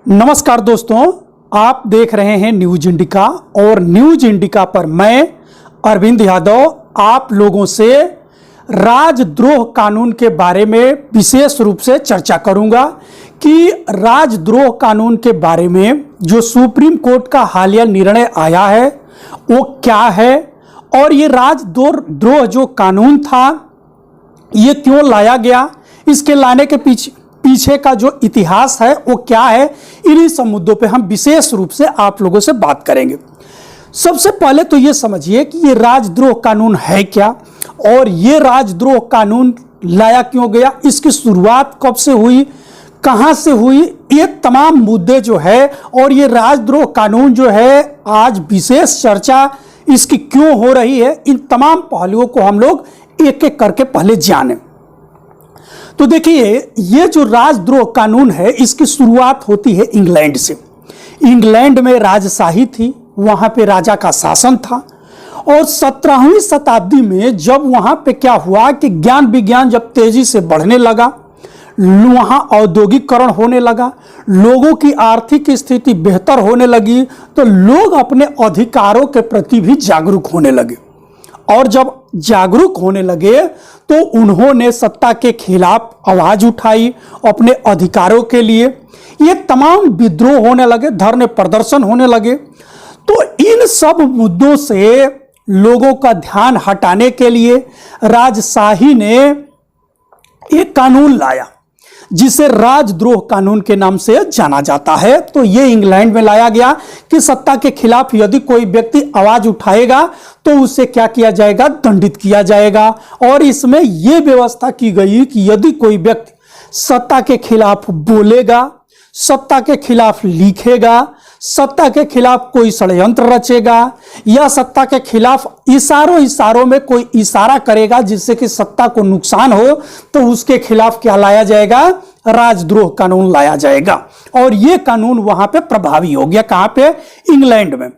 नमस्कार दोस्तों, आप देख रहे हैं न्यूज इंडिका और न्यूज इंडिका पर मैं अरविंद यादव आप लोगों से राजद्रोह कानून के बारे में विशेष रूप से चर्चा करूंगा कि राजद्रोह कानून के बारे में जो सुप्रीम कोर्ट का हालिया निर्णय आया है वो क्या है और ये राजद्रोह जो कानून था ये क्यों लाया गया, इसके लाने के पीछे का जो इतिहास है वो क्या है, इन्हीं सब मुद्दों पे हम विशेष रूप से आप लोगों से बात करेंगे। सबसे पहले तो ये समझिए कि ये राजद्रोह कानून है क्या और ये राजद्रोह कानून लाया क्यों गया, इसकी शुरुआत कब से हुई, कहां से हुई, ये तमाम मुद्दे जो है और ये राजद्रोह कानून जो है आज विशेष चर्चा इसकी क्यों हो रही है, इन तमाम पहलुओं को हम लोग एक एक करके पहले जानें। तो देखिए, ये जो राजद्रोह कानून है इसकी शुरुआत होती है इंग्लैंड से। इंग्लैंड में राजशाही थी, वहां पे राजा का शासन था और 17वीं शताब्दी में जब वहां पे क्या हुआ कि ज्ञान विज्ञान जब तेजी से बढ़ने लगा, वहां औद्योगिकरण होने लगा, लोगों की आर्थिक स्थिति बेहतर होने लगी, तो लोग अपने अधिकारों के प्रति भी जागरूक होने लगे और जब जागरूक होने लगे तो उन्होंने सत्ता के खिलाफ आवाज उठाई अपने अधिकारों के लिए। ये तमाम विद्रोह होने लगे, धरने प्रदर्शन होने लगे। तो इन सब मुद्दों से लोगों का ध्यान हटाने के लिए राजशाही ने एक कानून लाया जिसे राजद्रोह कानून के नाम से जाना जाता है। तो ये इंग्लैंड में लाया गया कि सत्ता के खिलाफ यदि कोई व्यक्ति आवाज उठाएगा तो उसे क्या किया जाएगा, दंडित किया जाएगा। और इसमें यह व्यवस्था की गई कि यदि कोई व्यक्ति सत्ता के खिलाफ बोलेगा, सत्ता के खिलाफ लिखेगा, सत्ता के खिलाफ कोई षड्यंत्र रचेगा या सत्ता के खिलाफ इशारों में कोई इशारा करेगा जिससे कि सत्ता को नुकसान हो, तो उसके खिलाफ क्या लाया जाएगा, राजद्रोह कानून लाया जाएगा। और यह कानून वहां पे प्रभावी हो गया, कहां पे, इंग्लैंड में।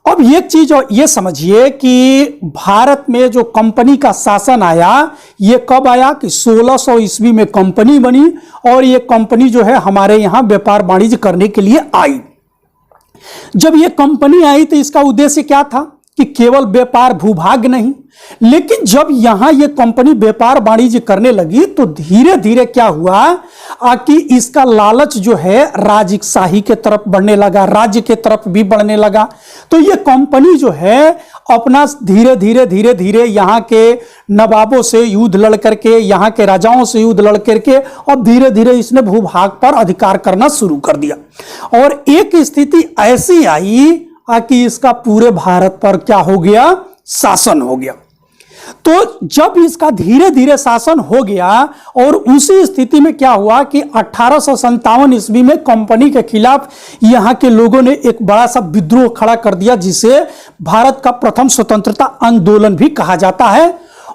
अब एक चीज और ये समझिए कि भारत में जो कंपनी का शासन आया, ये कब आया कि 1600 ईस्वी में कंपनी बनी और ये कंपनी जो है हमारे यहां व्यापार वाणिज्य करने के लिए आई। जब ये कंपनी आई तो इसका उद्देश्य क्या था कि केवल व्यापार भूभाग नहीं, लेकिन जब यहां ये कंपनी व्यापार वाणिज्य करने लगी तो धीरे धीरे क्या हुआ कि इसका लालच जो है राजशाही के तरफ बढ़ने लगा, राज्य के तरफ भी बढ़ने लगा। तो ये कंपनी जो है अपना धीरे धीरे यहां के नवाबों से युद्ध लड़ करके, यहां के राजाओं से युद्ध लड़ करके अब धीरे धीरे इसने भूभाग पर अधिकार करना शुरू कर दिया। और एक स्थिति ऐसी आई कि इसका पूरे भारत पर क्या हो गया, शासन हो गया। तो जब इसका धीरे धीरे शासन हो गया और उसी स्थिति में क्या हुआ कि 1857 ईस्वी में कंपनी के खिलाफ यहां के लोगों ने एक बड़ा सा विद्रोह खड़ा कर दिया जिसे भारत का प्रथम स्वतंत्रता आंदोलन भी कहा जाता है।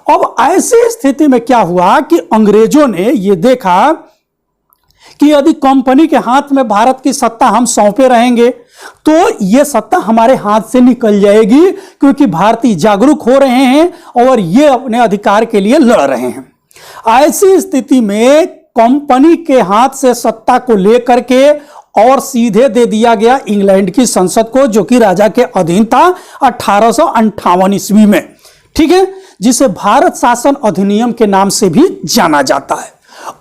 अब ऐसी स्थिति में क्या हुआ कि अंग्रेजों ने यह देखा कि यदि कंपनी के हाथ में भारत की सत्ता हम सौंपे रहेंगे तो यह सत्ता हमारे हाथ से निकल जाएगी, क्योंकि भारतीय जागरूक हो रहे हैं और ये अपने अधिकार के लिए लड़ रहे हैं। ऐसी स्थिति में कंपनी के हाथ से सत्ता को लेकर के और सीधे दे दिया गया इंग्लैंड की संसद को, जो कि राजा के अधीन था 1858 ईस्वी में, ठीक है, जिसे भारत शासन अधिनियम के नाम से भी जाना जाता है।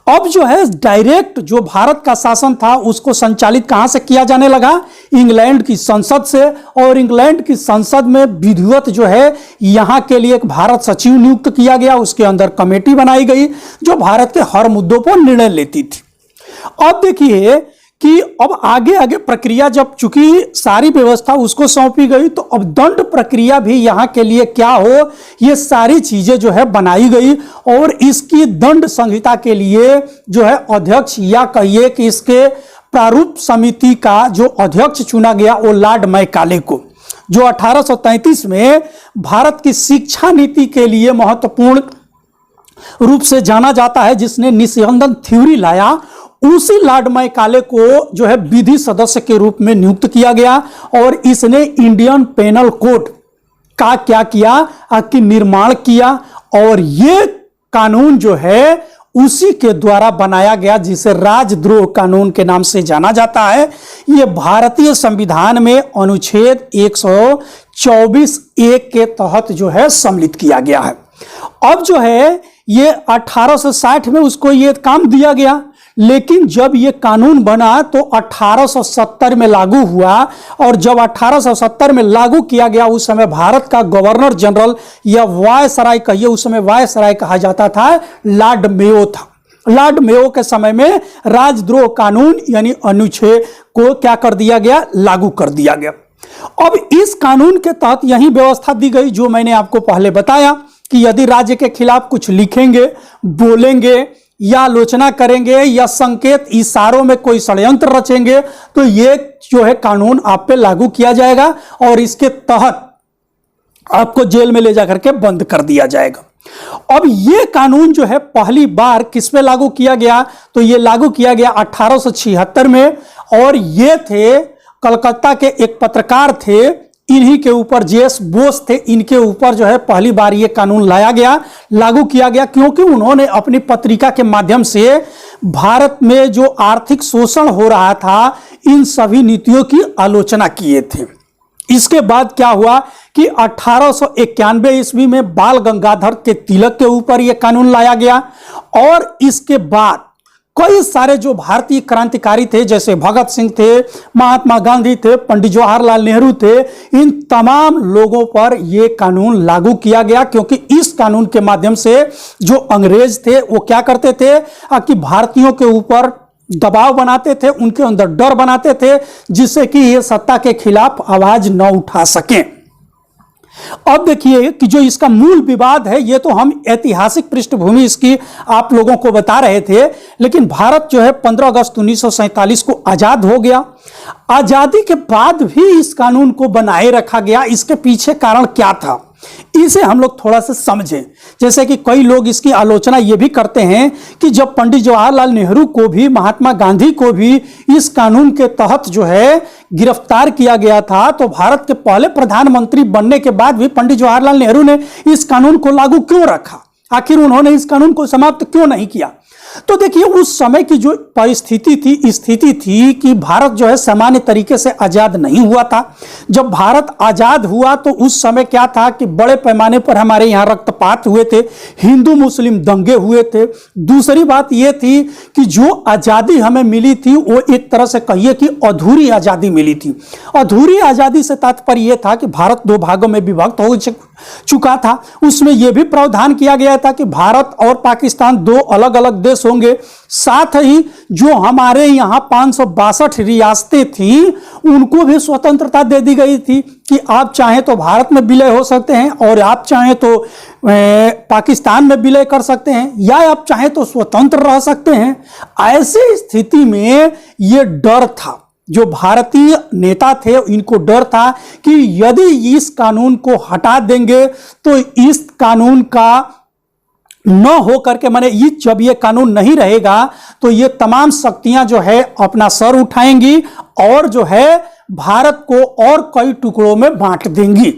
अब जो है डायरेक्ट जो भारत का शासन था उसको संचालित कहां से किया जाने लगा, इंग्लैंड की संसद से। और इंग्लैंड की संसद में विधिवत जो है यहां के लिए एक भारत सचिव नियुक्त किया गया, उसके अंदर कमेटी बनाई गई जो भारत के हर मुद्दों पर निर्णय लेती थी। अब देखिए कि अब आगे प्रक्रिया, जब चूंकि सारी व्यवस्था उसको सौंपी गई तो अब दंड प्रक्रिया भी यहां के लिए क्या हो, ये सारी चीजें जो है बनाई गई। और इसकी दंड संहिता के लिए जो है अध्यक्ष, या कहिए कि इसके प्रारूप समिति का जो अध्यक्ष चुना गया वो लॉर्ड मैकाले को, जो 1833 में भारत की शिक्षा नीति के लिए महत्वपूर्ण रूप से जाना जाता है, जिसने निस्यंदन थ्योरी लाया। उसी लॉर्ड मैकाले को जो है विधि सदस्य के रूप में नियुक्त किया गया और इसने इंडियन पेनल कोड का क्या किया कि निर्माण किया। और ये कानून जो है उसी के द्वारा बनाया गया, जिसे राजद्रोह कानून के नाम से जाना जाता है। ये भारतीय संविधान में अनुच्छेद 124(1) के तहत जो है सम्मिलित किया गया है। अब जो है ये 1860 में उसको ये काम दिया गया, लेकिन जब ये कानून बना तो 1870 में लागू हुआ, और जब 1870 में लागू किया गया उस समय भारत का गवर्नर जनरल या वायसराय कहिए, उस समय वायसराय कहा जाता था, लॉर्ड मेयो था। लॉर्ड मेयो के समय में राजद्रोह कानून यानी अनुच्छेद को क्या कर दिया गया, लागू कर दिया गया। अब इस कानून के तहत यही व्यवस्था दी गई जो मैंने आपको पहले बताया कि यदि राज्य के खिलाफ कुछ लिखेंगे, बोलेंगे या आलोचना करेंगे या संकेत इशारों में कोई षड्यंत्र रचेंगे तो ये जो है कानून आप पे लागू किया जाएगा और इसके तहत आपको जेल में ले जाकर के बंद कर दिया जाएगा। अब ये कानून जो है पहली बार किस पे लागू किया गया, तो ये लागू किया गया 1876 में, और ये थे कलकत्ता के एक पत्रकार थे, इन्हीं के ऊपर जेएस बोस थे, इनके ऊपर जो है पहली बार ये कानून लाया गया, लागू किया गया, क्योंकि उन्होंने अपनी पत्रिका के माध्यम से भारत में जो आर्थिक शोषण हो रहा था इन सभी नीतियों की आलोचना किए थे। इसके बाद क्या हुआ कि 1891 ईस्वी में बाल गंगाधर के तिलक के ऊपर यह कानून लाया गया, और इसके बाद कई सारे जो भारतीय क्रांतिकारी थे, जैसे भगत सिंह थे, महात्मा गांधी थे, पंडित जवाहरलाल नेहरू थे, इन तमाम लोगों पर यह कानून लागू किया गया, क्योंकि इस कानून के माध्यम से जो अंग्रेज थे वो क्या करते थे कि भारतीयों के ऊपर दबाव बनाते थे, उनके अंदर डर बनाते थे, जिससे कि ये सत्ता के खिलाफ आवाज न उठा सकें। अब देखिए कि जो इसका मूल विवाद है, ये तो हम ऐतिहासिक पृष्ठभूमि इसकी आप लोगों को बता रहे थे, लेकिन भारत जो है 15 अगस्त 1947 को आजाद हो गया। आजादी के बाद भी इस कानून को बनाए रखा गया, इसके पीछे कारण क्या था इसे हम लोग थोड़ा सा समझें। जैसे कि कई लोग इसकी आलोचना ये भी करते हैं कि जब पंडित जवाहरलाल नेहरू को भी, महात्मा गांधी को भी इस कानून के तहत जो है गिरफ्तार किया गया था, तो भारत के पहले प्रधानमंत्री बनने के बाद भी पंडित जवाहरलाल नेहरू ने इस कानून को लागू क्यों रखा, आखिर उन्होंने इस कानून को समाप्त क्यों नहीं किया। तो देखिए उस समय की जो परिस्थिति थी, स्थिति थी कि भारत जो है सामान्य तरीके से आजाद नहीं हुआ था। जब भारत आजाद हुआ तो उस समय क्या था कि बड़े पैमाने पर हमारे यहाँ रक्तपात हुए थे, हिंदू मुस्लिम दंगे हुए थे। दूसरी बात यह थी कि जो आजादी हमें मिली थी वो एक तरह से कहिए कि अधूरी आजादी मिली थी। अधूरी आजादी से तात्पर्य यह था कि भारत दो भागों में विभक्त हो चुका था। उसमें यह भी प्रावधान किया गया था कि भारत और पाकिस्तान दो अलग अलग देश होंगे, साथ ही जो हमारे यहाँ 562 रियासतें थी उनको भी स्वतंत्रता दे दी गई थी कि आप चाहें तो भारत में विलय हो सकते हैं और आप चाहें तो पाकिस्तान में विलय कर सकते हैं, या आप चाहें तो स्वतंत्र रह सकते हैं। ऐसी स्थिति में यह डर था, जो भारतीय नेता थे इनको डर था कि यदि इस कानून को हटा देंगे तो इस कानून का न हो करके, माने जब ये कानून नहीं रहेगा तो ये तमाम शक्तियां जो है अपना सर उठाएंगी और जो है भारत को और कई टुकड़ों में बांट देंगी।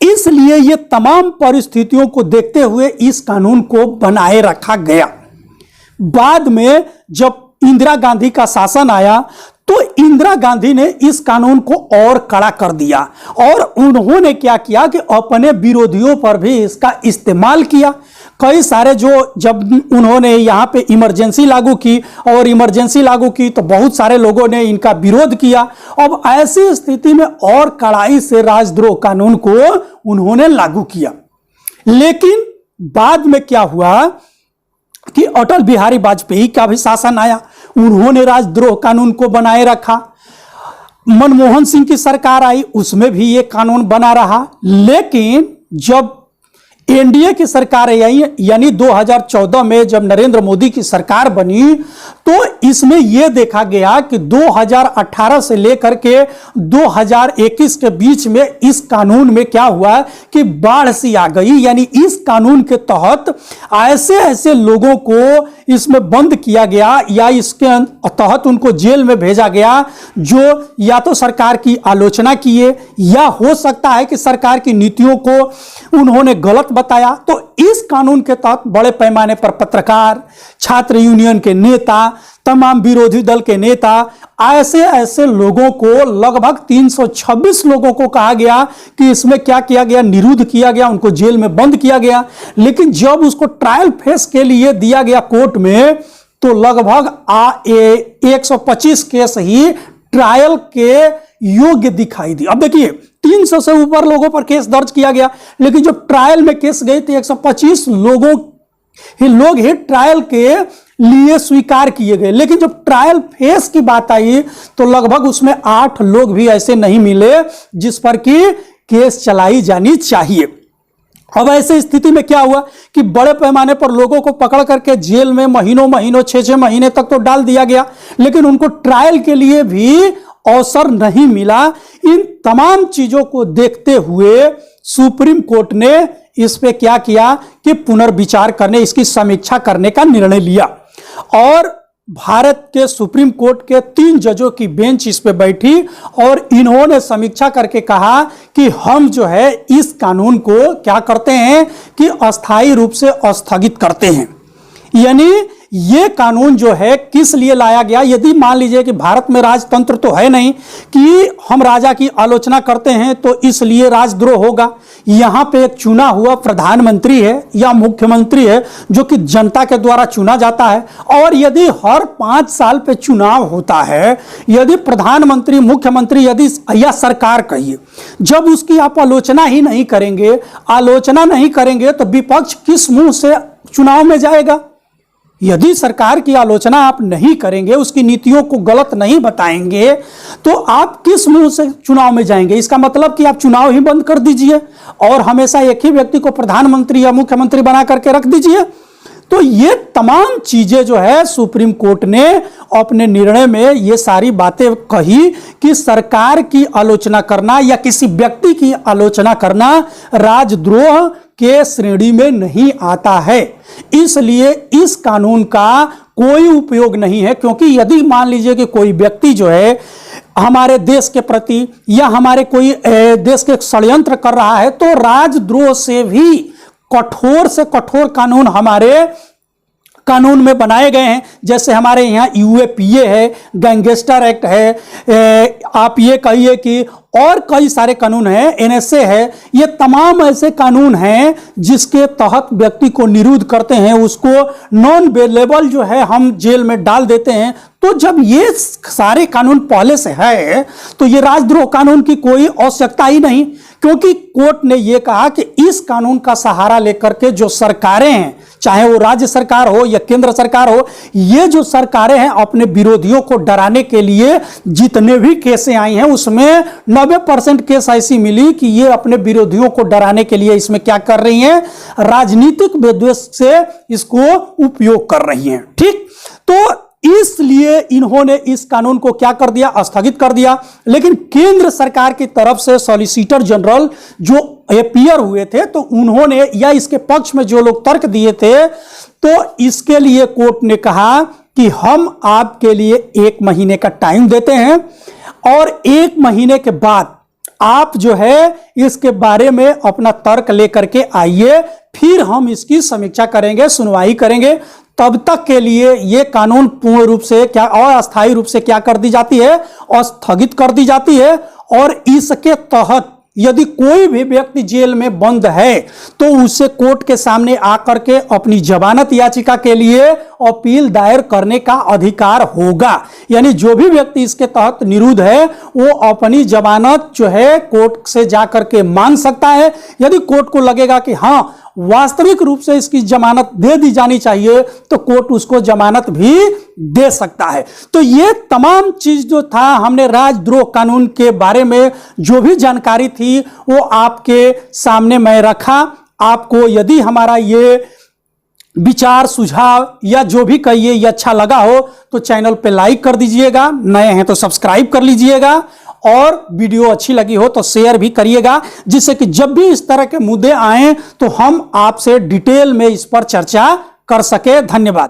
इसलिए ये तमाम परिस्थितियों को देखते हुए इस कानून को बनाए रखा गया। बाद में जब इंदिरा गांधी का शासन आया तो इंदिरा गांधी ने इस कानून को और कड़ा कर दिया और उन्होंने क्या किया कि अपने विरोधियों पर भी इसका इस्तेमाल किया। कई सारे जो जब उन्होंने यहाँ पे इमरजेंसी लागू की और इमरजेंसी लागू की तो बहुत सारे लोगों ने इनका विरोध किया। अब ऐसी स्थिति में और कड़ाई से राजद्रोह कानून को उन्होंने लागू किया। लेकिन बाद में क्या हुआ कि अटल बिहारी वाजपेयी का भी शासन आया, उन्होंने राजद्रोह कानून को बनाए रखा। मनमोहन सिंह की सरकार आई, उसमें भी ये कानून बना रहा। लेकिन जब एनडीए की सरकार आई, यानी 2014 में जब नरेंद्र मोदी की सरकार बनी, तो इसमें यह देखा गया कि 2018 से लेकर के 2021 के बीच में इस कानून में क्या हुआ कि बाढ़ सी आ गई। यानी इस कानून के तहत ऐसे ऐसे लोगों को इसमें बंद किया गया या इसके तहत उनको जेल में भेजा गया जो या तो सरकार की आलोचना किए या हो सकता है कि सरकार की नीतियों को उन्होंने गलत बताया। तो इस कानून के तहत बड़े पैमाने पर पत्रकार, छात्र यूनियन के नेता, तमाम विरोधी दल के नेता, ऐसे ऐसे लोगों को, लगभग 326 लोगों को कहा गया कि इसमें क्या किया गया, निरुद्ध किया गया, उनको जेल में बंद किया गया। लेकिन जब उसको ट्रायल फेस के लिए दिया गया कोर्ट में, तो लगभग 125 केस ही ट्रायल के योग्य दिखाई दी। अब देखिए 300 से ऊपर लोगों पर केस दर्ज किया गया, लेकिन जब ट्रायल में केस गए तो 125 लोग ही ट्रायल के लिए स्वीकार किए गए। लेकिन जब ट्रायल फेस की बात आई तो लगभग उसमें 8 लोग भी ऐसे नहीं मिले जिस पर कि केस चलाई जानी चाहिए। अब ऐसे स्थिति में क्या हुआ कि बड़े पैमाने पर लोगों को पकड़ करके जेल में महीनों 6 महीने तक तो डाल दिया गया, लेकिन उनको ट्रायल के लिए भी अवसर नहीं मिला। इन तमाम चीजों को देखते हुए सुप्रीम कोर्ट ने इस पे क्या किया कि पुनर्विचार करने, इसकी समीक्षा करने का निर्णय लिया। और भारत के सुप्रीम कोर्ट के 3 जजों की बेंच इस पे बैठी और इन्होंने समीक्षा करके कहा कि हम जो है इस कानून को क्या करते हैं कि अस्थायी रूप से स्थगित करते हैं। यानी ये कानून जो है किस लिए लाया गया, यदि मान लीजिए कि भारत में राजतंत्र तो है नहीं कि हम राजा की आलोचना करते हैं तो इसलिए राजद्रोह होगा। यहां पे एक चुना हुआ प्रधानमंत्री है या मुख्यमंत्री है जो कि जनता के द्वारा चुना जाता है, और यदि हर 5 साल पे चुनाव होता है, यदि प्रधानमंत्री, मुख्यमंत्री, यदि या सरकार कहिए, जब उसकी आप आलोचना ही नहीं करेंगे तो विपक्ष किस मुंह से चुनाव में जाएगा। यदि सरकार की आलोचना आप नहीं करेंगे, उसकी नीतियों को गलत नहीं बताएंगे, तो आप किस मुंह से चुनाव में जाएंगे। इसका मतलब कि आप चुनाव ही बंद कर दीजिए और हमेशा एक ही व्यक्ति को प्रधानमंत्री या मुख्यमंत्री बना करके रख दीजिए। तो ये तमाम चीजें जो है सुप्रीम कोर्ट ने अपने निर्णय में ये सारी बातें कही कि सरकार की आलोचना करना या किसी व्यक्ति की आलोचना करना राजद्रोह के श्रेणी में नहीं आता है। इसलिए इस कानून का कोई उपयोग नहीं है, क्योंकि यदि मान लीजिए कि कोई व्यक्ति जो है हमारे देश के प्रति या हमारे कोई देश के षड्यंत्र कर रहा है, तो राजद्रोह से भी कठोर से कठोर कानून हमारे कानून में बनाए गए हैं। जैसे हमारे यहाँ यूएपीए है, गैंगस्टर एक्ट है, आप ये कहिए कि और कई सारे कानून हैं, एनएसए है। ये तमाम ऐसे कानून हैं जिसके तहत व्यक्ति को निरुद्ध करते हैं, उसको नॉन बेलेबल जो है हम जेल में डाल देते हैं। तो जब ये सारे कानून पहले से है तो ये राजद्रोह कानून की कोई आवश्यकता ही नहीं, क्योंकि कोर्ट ने यह कहा कि इस कानून का सहारा लेकर के जो सरकारें हैं, चाहे वो राज्य सरकार हो या केंद्र सरकार हो, ये जो सरकारें हैं अपने विरोधियों को डराने के लिए जितने भी केसें आई हैं उसमें 90% केस ऐसी मिली कि ये अपने विरोधियों को डराने के लिए इसमें क्या कर रही हैं, राजनीतिक विद्वेष से इसको उपयोग कर रही हैं। ठीक, तो इसलिए इन्होंने इस कानून को क्या कर दिया, स्थगित कर दिया। लेकिन केंद्र सरकार की तरफ से सॉलिसिटर जनरल जो अपीयर हुए थे, तो उन्होंने या इसके पक्ष में जो लोग तर्क दिए थे, तो इसके लिए कोर्ट ने कहा कि हम आपके लिए 1 महीने का टाइम देते हैं और 1 महीने के बाद आप जो है इसके बारे में अपना तर्क लेकर के आइए, फिर हम इसकी समीक्षा करेंगे, सुनवाई करेंगे। तब तक के लिए ये कानून पूर्ण रूप से क्या और अस्थायी रूप से क्या कर दी जाती है, स्थगित कर दी जाती है। और इसके तहत यदि कोई भी व्यक्ति जेल में बंद है तो उसे कोर्ट के सामने आकर के अपनी जमानत याचिका के लिए अपील दायर करने का अधिकार होगा। यानी जो भी व्यक्ति इसके तहत निरुद्ध है वो अपनी जमानत जो है कोर्ट से जाकर के मांग सकता है। यदि कोर्ट को लगेगा कि हाँ वास्तविक रूप से इसकी जमानत दे दी जानी चाहिए, तो कोर्ट उसको जमानत भी दे सकता है। तो ये तमाम चीज जो था, हमने राजद्रोह कानून के बारे में जो भी जानकारी थी वो आपके सामने मैं रखा। आपको यदि हमारा ये विचार, सुझाव या जो भी कहिए ये अच्छा लगा हो तो चैनल पे लाइक कर दीजिएगा, नए हैं तो सब्सक्राइब कर लीजिएगा, और वीडियो अच्छी लगी हो तो शेयर भी करिएगा, जिससे कि जब भी इस तरह के मुद्दे आएं तो हम आपसे डिटेल में इस पर चर्चा कर सके। धन्यवाद।